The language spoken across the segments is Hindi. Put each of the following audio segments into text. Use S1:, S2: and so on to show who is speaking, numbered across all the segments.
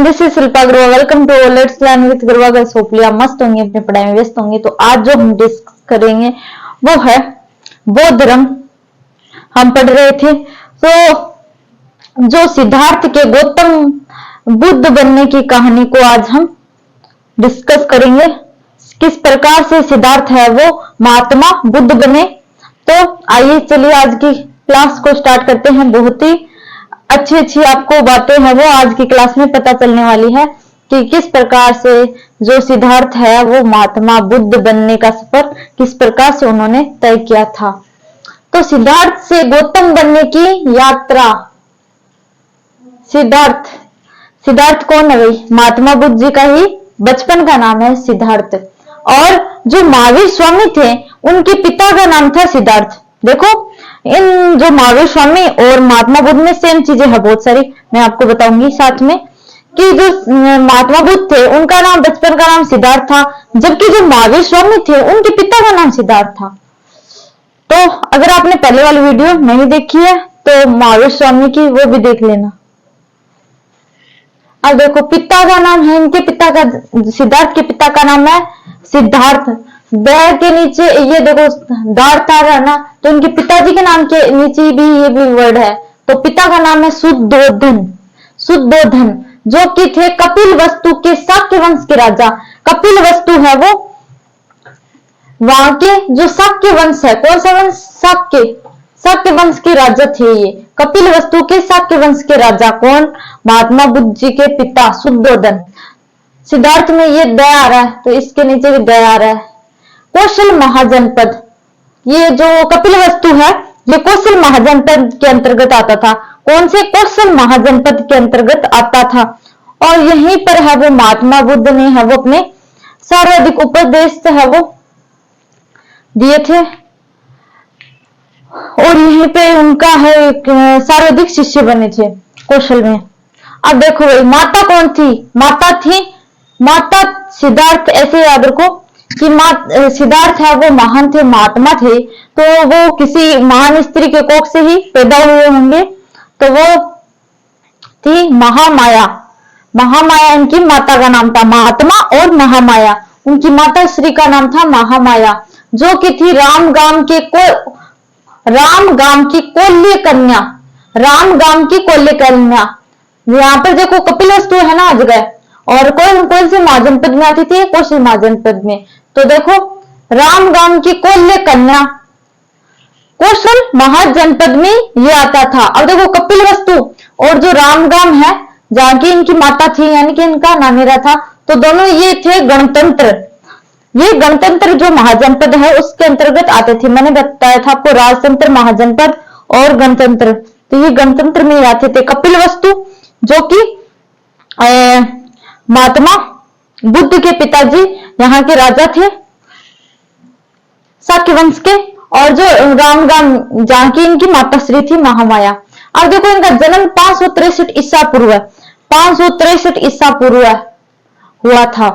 S1: This is Shilpa Agarwal. Welcome to let's learn with Guruva girls. Hopefully आप मस्त होंगे, अपनी पढ़ाई में व्यस्त होंगे। तो आज जो हम डिस्कस करेंगे वो है बौद्ध धर्म। हम पढ़ रहे थे तो जो सिद्धार्थ के गौतम बुद्ध बनने की कहानी को आज हम डिस्कस करेंगे। किस प्रकार से सिद्धार्थ है वो महात्मा बुद्ध बने। तो आइए चलिए आज की क्लास को स्टार्ट करते हैं। बहुत ही अच्छी आपको बातें हैं वो आज की क्लास में पता चलने वाली है कि किस प्रकार से जो सिद्धार्थ है वो महात्मा बुद्ध बनने का सफर किस प्रकार से उन्होंने तय किया था। तो सिद्धार्थ से गौतम बनने की यात्रा। सिद्धार्थ कौन है भाई? महात्मा बुद्ध जी का ही बचपन का नाम है सिद्धार्थ। और जो महावीर स्वामी थे उनके पिता का नाम था सिद्धार्थ। देखो इन जो महावीर स्वामी और महात्मा बुद्ध में सेम चीजें हैं बहुत सारी, मैं आपको बताऊंगी साथ में कि जो महात्मा बुद्ध थे उनका नाम बचपन का नाम सिद्धार्थ था, जबकि जो महावीर स्वामी थे उनके पिता का नाम सिद्धार्थ था। तो अगर आपने पहले वाली वीडियो नहीं देखी है तो महावीर स्वामी की वो भी देख लेना। अब देखो पिता का नाम है इनके पिता का, सिद्धार्थ के पिता का नाम है सिद्धार्थ। द के नीचे ये देखो दार्थ आ रहा है ना, तो इनके पिताजी के नाम के नीचे भी ये भी वर्ड है। तो पिता का नाम है शुद्धोधन, जो कि थे कपिल वस्तु के शाक्य वंश के राजा। कपिल वस्तु है वो वहां के जो शाक्य वंश है, कौन सा वंश? शाक्य वंश के राजा थे ये। कपिल वस्तु के शाक्य वंश के राजा कौन? महात्मा बुद्ध जी के पिता शुद्धोधन। सिद्धार्थ में ये द आ रहा है तो इसके नीचे भी द आ रहा है। कौशल महाजनपद, ये जो कपिल वस्तु है ये कौशल महाजनपद के अंतर्गत आता था। कौन से? कौशल महाजनपद के अंतर्गत आता था। और यहीं पर है वो महात्मा बुद्ध ने है वो अपने सर्वाधिक उपदेश है वो दिए थे और यहीं पे उनका है सर्वाधिक शिष्य बने थे कौशल में। अब देखो भाई माता कौन थी? माता सिद्धार्थ। ऐसे याद रखो कि सिद्धार्थ है वो महान थे, महात्मा थे, तो वो किसी महान स्त्री के कोख से ही पैदा हुए होंगे। तो वो थी महामाया इनकी माता का नाम था। महात्मा और महामाया, उनकी माता श्री का नाम था महामाया, जो कि थी रामगाम की कोल्य कन्या। यहाँ पर देखो कपिल वस्तु है ना जगह, और कौन से महाजनपद में आती थी? कौशल महाजनपद में। तो देखो रामगाम की कोल्य कन्या कौशल महाजनपद में ये आता था। अब देखो कपिल वस्तु और जो रामगाम है जहाँ की इनकी माता थी यानी कि इनका नामेरा था, तो दोनों ये थे गणतंत्र। ये गणतंत्र जो महाजनपद है उसके अंतर्गत आते थे। मैंने बताया था आपको राजतंत्र, महाजनपद और गणतंत्र। तो ये गणतंत्र में आते थे। कपिल वस्तु जो कि महात्मा बुद्ध के पिताजी यहाँ के राजा थे शाक्य वंश के, और जो रामगाम जहाँ की इनकी माता श्री थी महामाया। अब देखो इनका जन्म 563 ईसा पूर्व 563 ईसा पूर्व हुआ था।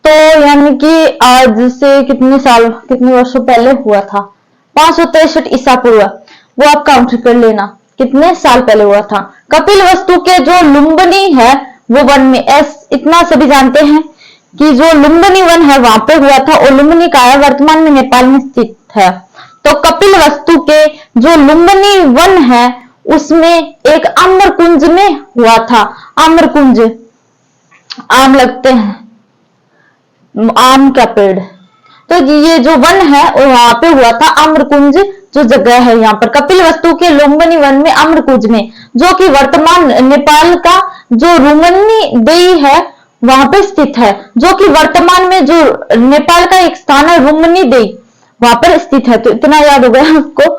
S1: तो यानी कि आज से कितने वर्षों पहले हुआ था? 563 ईसा पूर्व। वो आप काउंट कर लेना कितने साल पहले हुआ था। कपिल वस्तु के जो लुम्बिनी है वो वन में, इतना सभी जानते हैं कि जो लुम्बिनी वन है वहां पे हुआ था, और लुम्बिनी का है वर्तमान में नेपाल में स्थित है। तो कपिल वस्तु के जो लुम्बिनी वन है उसमें एक आम्र कुंज में हुआ था। आम्र कुंज, आम लगते हैं, आम का पेड़। तो ये जो वन है वहां पे हुआ था आम्र कुंज, जो जगह है यहाँ पर कपिल वस्तु के लुम्बिनी वन में आम्र कुंज में, जो कि वर्तमान नेपाल का जो रुमनी देई है वहां पे स्थित है, जो कि वर्तमान में जो नेपाल का एक स्थान है रुमनी देई वहां पर स्थित है। तो इतना याद हो गया आपको।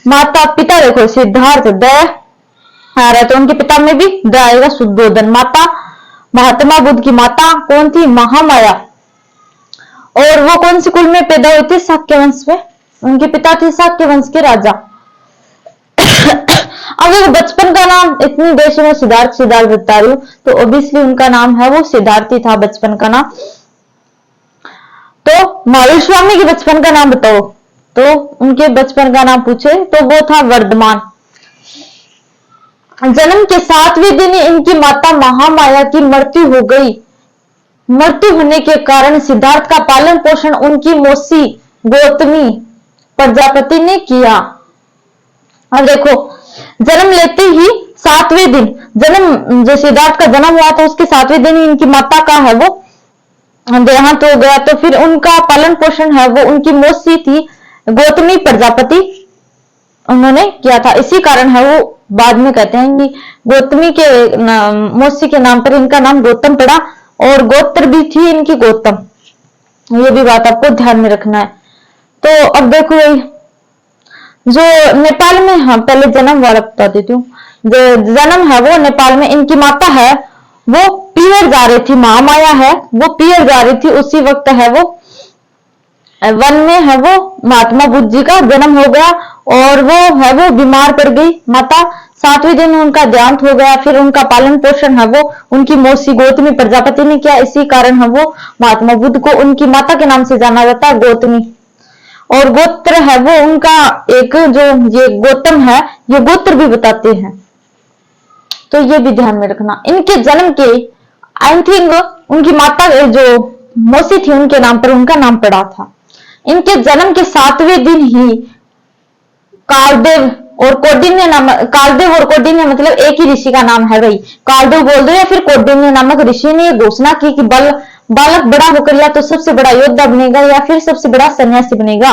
S1: माता पिता देखो सिद्धार्थ द आ रहा है तो उनके पिता में भी द आएगा शुद्धोधन। माता महात्मा बुद्ध की माता कौन थी? महामाया। और वो कौन से कुल में पैदा हुए थे? शाक्य वंश में। उनके पिता थे शाक्य वंश के राजा। अगर बचपन का नाम इतनी देशों में सिद्धार्थ बता रही हूं तो ऑब्वियसली उनका नाम है वो सिद्धार्थ ही था बचपन का नाम। तो महावीर स्वामी के बचपन का नाम बताओ, तो उनके बचपन का नाम पूछे तो वो था वर्धमान। जन्म के 7वें दिन इनकी माता महामाया की मृत्यु हो गई। मृत्यु होने के कारण सिद्धार्थ का पालन पोषण उनकी मौसी गौतमी प्रजापति ने किया। अब देखो, जन्म लेते ही 7वें दिन, जन्म जो सिद्धार्थ का जन्म हुआ था उसके 7वें दिन इनकी माता का है वो देहांत हो गया, तो फिर उनका पालन पोषण है वो उनकी मौसी थी गौतमी प्रजापति उन्होंने किया था। इसी कारण है वो बाद में कहते हैं कि गौतमी के मौसी के नाम पर इनका नाम गौतम पड़ा, और गोत्र भी थी इनकी गौतम। ये भी बात आपको ध्यान में रखना है। तो अब देखो जो नेपाल में, हाँ पहले जन्म वाला बता देती हूँ। जो जन्म है वो नेपाल में, इनकी माता है वो पियर जा रही थी, महामाया है वो पियर जा रही थी, उसी वक्त है वो वन में है वो महात्मा बुद्ध जी का जन्म हो गया, और वो है वो बीमार पड़ गई माता। 7वें दिन उनका देहांत हो गया। फिर उनका पालन पोषण है वो उनकी मौसी गौतमी प्रजापति ने किया। इसी कारण है वो महात्मा बुद्ध को उनकी माता के नाम से जाना जाता है, गौतमी। और गोत्र है वो उनका एक, जो ये गौतम है ये गोत्र भी बताते हैं, तो ये भी ध्यान में रखना। इनके जन्म के आई थिंक उनकी माता जो मौसी थी उनके नाम पर उनका नाम पड़ा था। इनके जन्म के 7वें दिन ही कालदेव और कौंडिन्य नाम, कालदेव और कौंडिन्य मतलब एक ही ऋषि का नाम है भाई, कालदेव बोल दो या फिर कौंडिन्य नामक ऋषि ने घोषणा की कि बालक बड़ा होकर या तो सबसे बड़ा योद्धा बनेगा या फिर सबसे बड़ा सन्यासी बनेगा।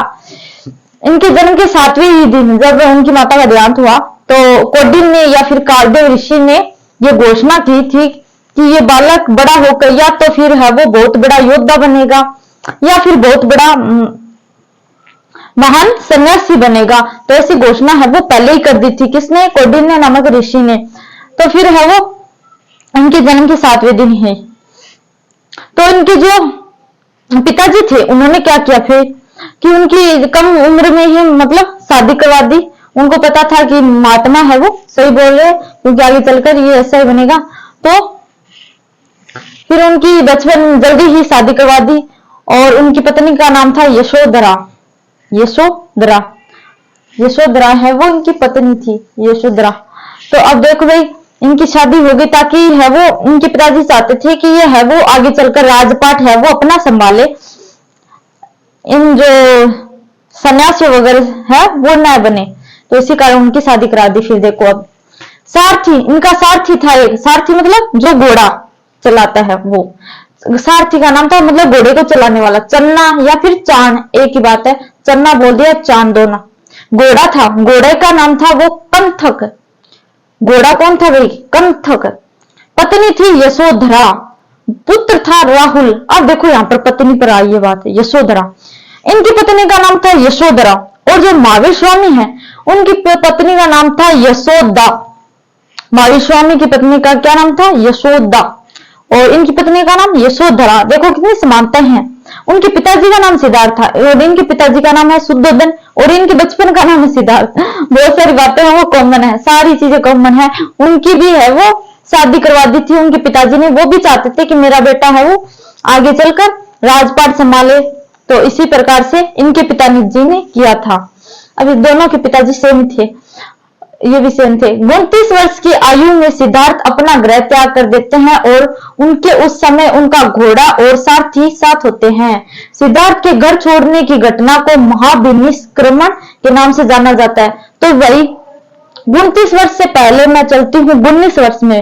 S1: इनके जन्म के 7वें ही दिन जब उनकी माता का देहांत हुआ तो कौंडिन्य या फिर कालदेव ऋषि ने ये घोषणा की थी कि ये बालक बड़ा होकर या तो फिर है वो बहुत बड़ा योद्धा बनेगा या फिर बहुत बड़ा महान सन्यासी बनेगा। तो ऐसी घोषणा है वो पहले ही कर दी थी, किसने? कौंडिन्य नामक ऋषि ने। तो फिर है वो इनके जन्म के 7वें दिन है। तो इनके जो पिताजी थे उन्होंने क्या किया फिर कि उनकी कम उम्र में ही मतलब शादी करवा दी। उनको पता था कि महात्मा है वो सही बोल रहे क्योंकि आगे चलकर ये ऐसा ही बनेगा। तो फिर उनकी बचपन जल्दी ही शादी करवा दी, और उनकी पत्नी का नाम था यशोधरा। यशोधरा है वो इनकी पत्नी थी, यशोधरा। तो अब देखो भाई इनकी शादी हो गई ताकि है वो इनके पिताजी चाहते थे कि ये है वो आगे चलकर राजपाट है वो अपना संभाले, इन जो सन्यासी वगैरह है वो न बने। तो इसी कारण उनकी शादी करा दी। फिर देखो अब सारथी, इनका सारथी था एक, सारथी मतलब जो घोड़ा चलाता है वो, सारथी का नाम था मतलब घोड़े को चलाने वाला। चन्ना या फिर चांद एक ही बात है, चन्ना बोल दिया चांद दोना। घोड़ा था, घोड़े का नाम था वो कंथक। घोड़ा कौन था भाई? कंथक। पत्नी थी यशोधरा, पुत्र था राहुल। अब देखो यहाँ पर पत्नी पर आई ये बात है, यशोधरा। इनकी पत्नी का नाम था यशोधरा, और जो महावीर स्वामी है उनकी पत्नी का नाम था यशोदा। महावीर स्वामी की पत्नी का क्या नाम था? यशोदा, और इनकी पत्नी का नाम यशोधरा। देखो कितनी समानता है। उनके पिताजी का नाम सिद्धार्थ था और इनके पिताजी का नाम है शुद्धोधन, और इनके बचपन का नाम है सिद्धार्थ। बहुत सारी बातें हैं वो कॉमन है, सारी चीजें कॉमन है। उनकी भी है वो शादी करवा दी थी उनके पिताजी ने, वो भी चाहते थे कि मेरा बेटा है वो आगे चलकर राजपाट संभाले। तो इसी प्रकार से इनके पिताजी ने किया था। अभी दोनों के पिताजी सेम थे, ये भी सेम थे। 29 वर्ष की आयु में सिद्धार्थ अपना गृह त्याग कर देते हैं और उनके उस समय उनका घोड़ा और सारथी साथ होते हैं। सिद्धार्थ के घर छोड़ने की घटना को महाविनिष्क्रमण के नाम से जाना जाता है। तो वही 29 वर्ष से पहले मैं चलती हूँ 19 वर्ष में।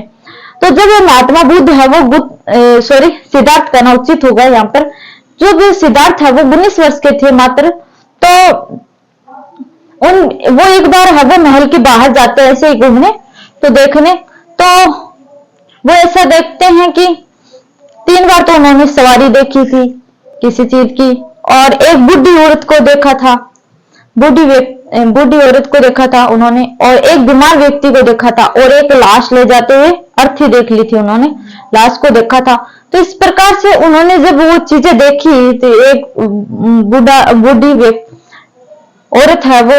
S1: तो जब ये महात्मा बुद्ध है वो सिद्धार्थ कहना उचित होगा यहाँ पर। जब सिद्धार्थ है वो 19 वर्ष के थे मात्र, तो वो एक बार है वो महल के बाहर जाते हैं ऐसे ही घूमने तो देखने, तो वो ऐसा देखते हैं कि 3 बार तो उन्होंने सवारी देखी थी किसी चीज की, और एक बुढ़ी औरत को देखा था, बुढ़ी औरत को देखा था उन्होंने, और एक बीमार व्यक्ति को देखा था, और एक लाश ले जाते हुए अर्थी देख ली थी उन्होंने, लाश को देखा था। तो इस प्रकार से उन्होंने जब वो चीजें देखी तो एक बूढ़ी औरत है वो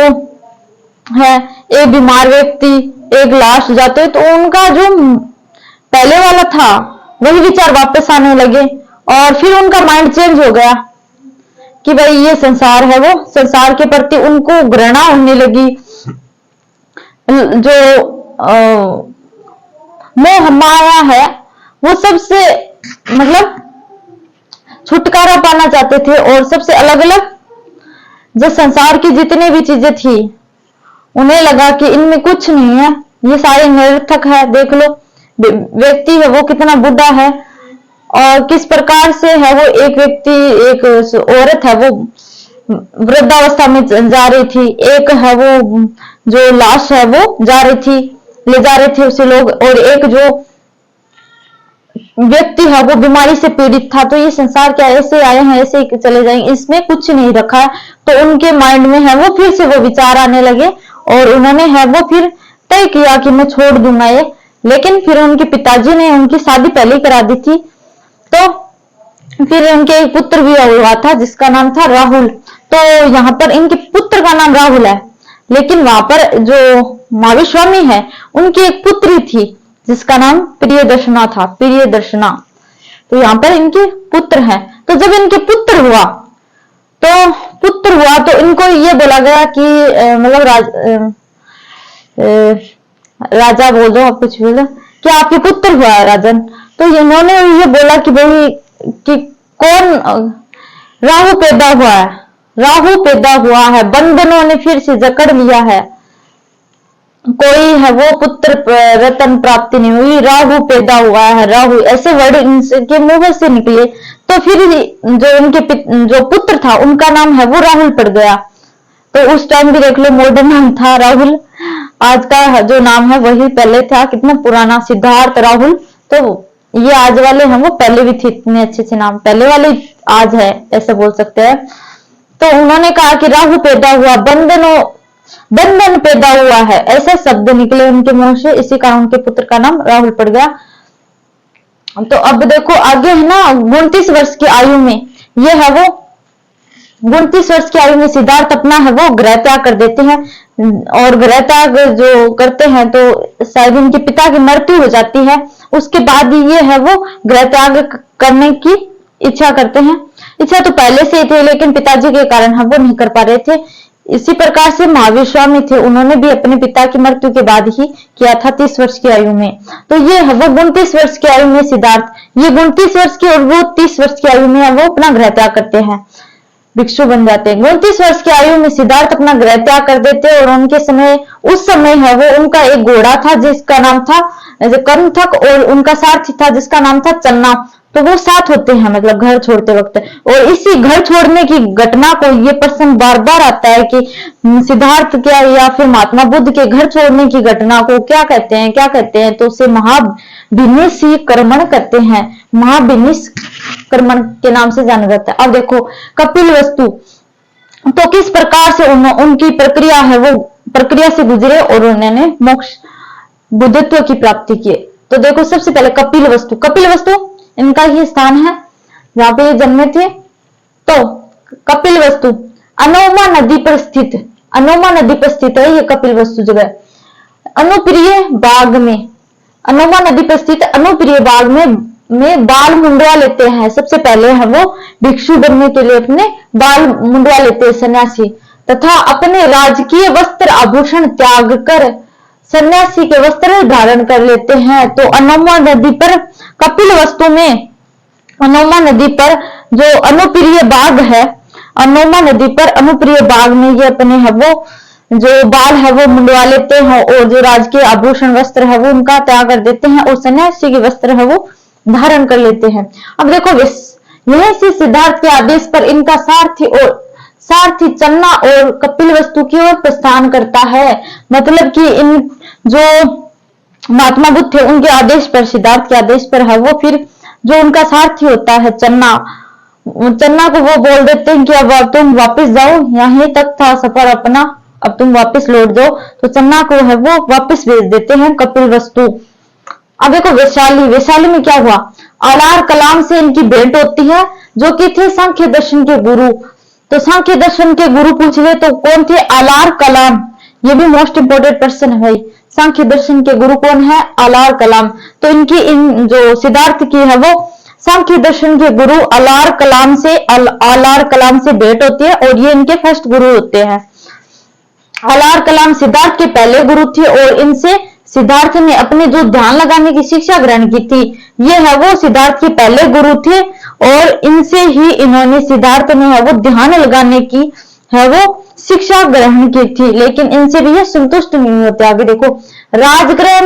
S1: है, एक बीमार व्यक्ति, एक लाश जाते, तो उनका जो पहले वाला था वही विचार वापस आने लगे, और फिर उनका माइंड चेंज हो गया कि भाई ये संसार है वो, संसार के प्रति उनको घृणा होने लगी। जो मोह माया है, वो सबसे मतलब छुटकारा पाना चाहते थे और सबसे अलग अलग जो संसार की जितनी भी चीजें थी उन्हें लगा कि इनमें कुछ नहीं है, ये सारे निरर्थक है। देख लो व्यक्ति है वो कितना बुढ़ा है और किस प्रकार से है वो, एक व्यक्ति एक औरत है वो वृद्धावस्था में जा रही थी, एक है वो जो लाश है वो जा रही थी, ले जा रहे थे उसे लोग, और एक जो व्यक्ति है वो बीमारी से पीड़ित था। तो ये संसार क्या ऐसे आए हैं ऐसे ही चले जाएंगे, इसमें कुछ नहीं रखा है। तो उनके माइंड में है वो फिर से वो विचार आने लगे और उन्होंने है वो फिर तय किया कि मैं छोड़ दूंगा ये। लेकिन फिर उनके पिताजी ने उनकी शादी पहले ही करा दी थी, तो फिर उनके एक पुत्र भी हुआ था जिसका नाम था राहुल। तो यहाँ पर इनके पुत्र का नाम राहुल है, लेकिन वहां पर जो महाविश्वामी है उनकी एक पुत्री थी जिसका नाम प्रियदर्शना था, प्रियदर्शना। तो यहाँ पर इनके पुत्र हैं। तो जब इनके पुत्र हुआ तो इनको ये बोला गया कि मतलब राजा बोल दो, आप कुछ बोलो कि आपके पुत्र हुआ है राजन। तो इन्होंने ये बोला कि भाई कि कौन, राहु पैदा हुआ है, राहु पैदा हुआ है, बंधनों ने फिर से जकड़ लिया है, कोई है वो पुत्र रतन प्राप्ति नहीं हुई, राहु पैदा हुआ है, राहु ऐसे वर्ड इनके मुंह से निकले। तो फिर जो इनके जो पुत्र था उनका नाम है वो राहुल पड़ गया। तो उस टाइम भी देख लो मॉडर्न नाम था राहुल, आज का जो नाम है वही पहले था, कितना पुराना सिद्धार्थ राहुल। तो ये आज वाले हैं वो पहले भी थे, इतने अच्छे अच्छे नाम पहले वाले आज है ऐसे बोल सकते हैं। तो उन्होंने कहा कि राहु पैदा हुआ, बंधन पैदा हुआ है, ऐसे शब्द निकले उनके मुंह से, इसी कारण उनके पुत्र का नाम राहुल पड़ गया। तो अब देखो आगे है ना, 29 वर्ष की आयु में ये है वो 29 वर्ष की आयु में सिद्धार्थ अपना है वो गृह त्याग कर देते हैं। और गृह त्याग जो करते हैं तो शायद उनके पिता की मृत्यु हो जाती है, उसके बाद ही ये है वो गृह त्याग करने की इच्छा करते हैं। इच्छा तो पहले से ही थे लेकिन पिताजी के कारण हम वो नहीं कर पा रहे थे। इसी प्रकार से महाविश्वामी थे, उन्होंने भी अपने पिता की मृत्यु के बाद ही किया था 30 वर्ष की आयु में। तो ये है वो 29 वर्ष की आयु में सिद्धार्थ, ये 29 वर्ष की और वो 30 वर्ष की आयु में है वो अपना गृह त्याग करते हैं, भिक्षु बन जाते हैं। 29 वर्ष की आयु में सिद्धार्थ अपना गृह त्याग कर देते और उनके समय उस समय है वो उनका एक घोड़ा था जिसका नाम था कंथक और उनका सारथी था जिसका नाम था चन्ना। तो वो साथ होते हैं मतलब घर छोड़ते वक्त। और इसी घर छोड़ने की घटना को ये प्रश्न बार बार आता है कि सिद्धार्थ क्या या फिर महात्मा बुद्ध के घर छोड़ने की घटना को क्या कहते हैं, क्या कहते हैं? तो उसे महाभिनिष्क्रमण कहते हैं, महाभिनिष्क्रमण के नाम से जाना जाता है। अब देखो कपिलवस्तु तो किस प्रकार से उनकी प्रक्रिया है वो प्रक्रिया से गुजरे और उन्होंने मोक्ष बुद्धत्व की प्राप्ति की। तो देखो सबसे पहले कपिलवस्तु इनका ही स्थान है जहां पे ये जन्मे थे। तो कपिलवस्तु अनोमा नदी पर स्थित है ये कपिलवस्तु जगह। अनुप्रिय बाग में, अनोमा नदी पर स्थित अनुप्रिय बाग में बाल मुंडवा लेते हैं। सबसे पहले है वो भिक्षु बनने के लिए अपने बाल मुंडवा लेते हैं सन्यासी, तथा अपने राजकीय वस्त्र आभूषण त्याग कर सन्यासी के वस्त्र धारण कर लेते हैं। तो अनोमा नदी पर कपिलवस्तु में, अनोमा नदी पर जो अनुप्रिय बाग है, अनोमा नदी पर अनुप्रिय बाग में ये अपने है वो जो बाल है वो मुंडवा लेते हैं और जो राजकीय आभूषण वस्त्र है वो उनका त्याग कर देते हैं और सन्यासी के वस्त्र है वो धारण कर लेते हैं। अब देखो यह से सिद्धार्थ के आदेश पर इनका सारथी चन्ना और कपिलवस्तु की ओर प्रस्थान करता है। मतलब कि इन जो महात्मा बुद्ध थे उनके आदेश पर, सिद्धार्थ के आदेश पर है वो फिर जो उनका सारथी होता है चन्ना को वो बोल देते हैं कि अब तुम वापस जाओ, यहीं तक था सफर अपना, अब तुम वापस लौट जाओ। तो चन्ना को है वो वापस भेज देते हैं कपिलवस्तु। अब देखो वैशाली में क्या हुआ, आलार कलाम से इनकी भेंट होती है जो कि थे सांख्य दर्शन के गुरु। तो सांख्य दर्शन के गुरु पूछ ले तो कौन थे? आलार कलाम। ये भी मोस्ट इंपोर्टेंट पर्सन है भाई, सांख्य दर्शन के गुरु कौन है? आलार कलाम। तो इनकी जो सिद्धार्थ की है वो सांख्य दर्शन के गुरु आलार कलाम से भेंट होती है और ये इनके फर्स्ट गुरु होते हैं। आलार कलाम सिद्धार्थ के पहले गुरु थे और इनसे सिद्धार्थ ने अपने जो ध्यान लगाने की शिक्षा ग्रहण की थी, ये है वो सिद्धार्थ के पहले गुरु थे और इनसे ही इन्होंने सिद्धार्थ ने है वो ध्यान लगाने की है वो शिक्षा ग्रहण की थी, लेकिन इनसे भी ये संतुष्ट नहीं होते। आगे देखो, राजगृह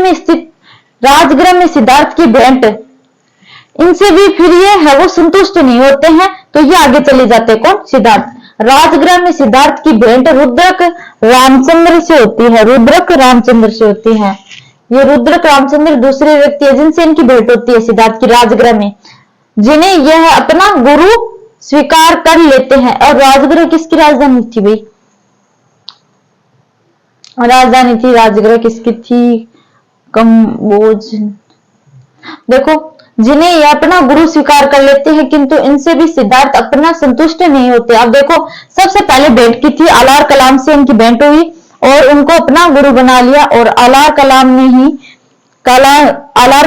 S1: में सिद्धार्थ की भेंट, इनसे भी फिर ये है वो संतुष्ट नहीं होते हैं, तो ये आगे चले जाते हैं। कौन? सिद्धार्थ। राजगृह में सिद्धार्थ की भेंट रुद्रक रामचंद्र से होती है, रुद्रक रामचंद्र से होती है। ये रुद्रक रामचंद्र दूसरे व्यक्ति है जिनसे इनकी भेंट होती है सिद्धार्थ की राजगृह में, जिन्हें यह अपना गुरु स्वीकार कर लेते हैं। और राजगृह किसकी राजधानी थी भाई? राजधानी थी राजगृह किसकी थी? कंबोज। देखो, जिन्हें ये अपना गुरु स्वीकार कर लेते हैं, किंतु इनसे भी सिद्धार्थ अपना संतुष्ट नहीं होते। अब देखो, सबसे पहले भेंट की थी आलार कलाम से, इनकी भेंट हुई और उनको अपना गुरु बना लिया और आलार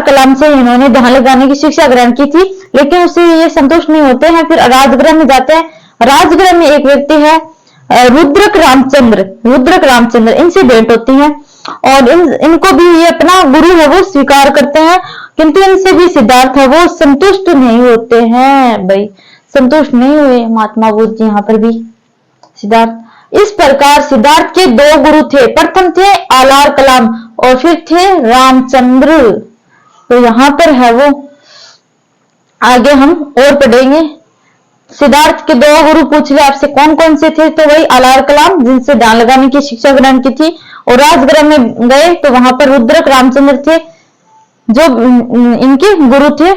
S1: कलाम से इन्होंने ध्यान लगाने की शिक्षा ग्रहण की थी, लेकिन उससे ये संतुष्ट नहीं होते हैं। फिर राजगृह में जाते हैं। राजगृह में एक व्यक्ति है रुद्रक रामचंद्र, इनसे भेंट होती है और इनको भी ये अपना गुरु है वो स्वीकार करते हैं, किंतु इनसे भी सिद्धार्थ है वो संतुष्ट नहीं होते हैं। भाई संतुष्ट नहीं हुए महात्मा बुद्ध यहाँ पर भी सिद्धार्थ। इस प्रकार सिद्धार्थ के दो गुरु थे, प्रथम थे आलार कलाम और फिर थे रामचंद्र। तो यहाँ पर है वो, आगे हम और पढ़ेंगे। सिद्धार्थ के दो गुरु पूछ ले आपसे कौन कौन से थे, तो वही आलार कलाम जिनसे ध्यान लगाने की शिक्षा ग्रहण की थी, और राजगृह में गए तो वहां पर रुद्रक रामचंद्र थे जो इनके गुरु थे।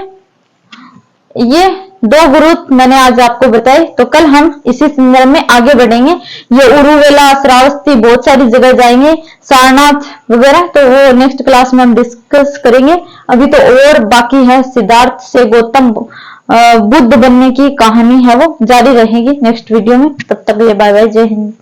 S1: ये दो गुरु मैंने आज आपको बताए, तो कल हम इसी संदर्भ में आगे बढ़ेंगे। ये उरुवेला, श्रावस्ती, बहुत सारी जगह जाएंगे, सारनाथ वगैरह, तो वो नेक्स्ट क्लास में हम डिस्कस करेंगे। अभी तो और बाकी है, सिद्धार्थ से गौतम बुद्ध बनने की कहानी है वो जारी रहेगी नेक्स्ट वीडियो में। तब तक ले बाय बाय, जय हिंद।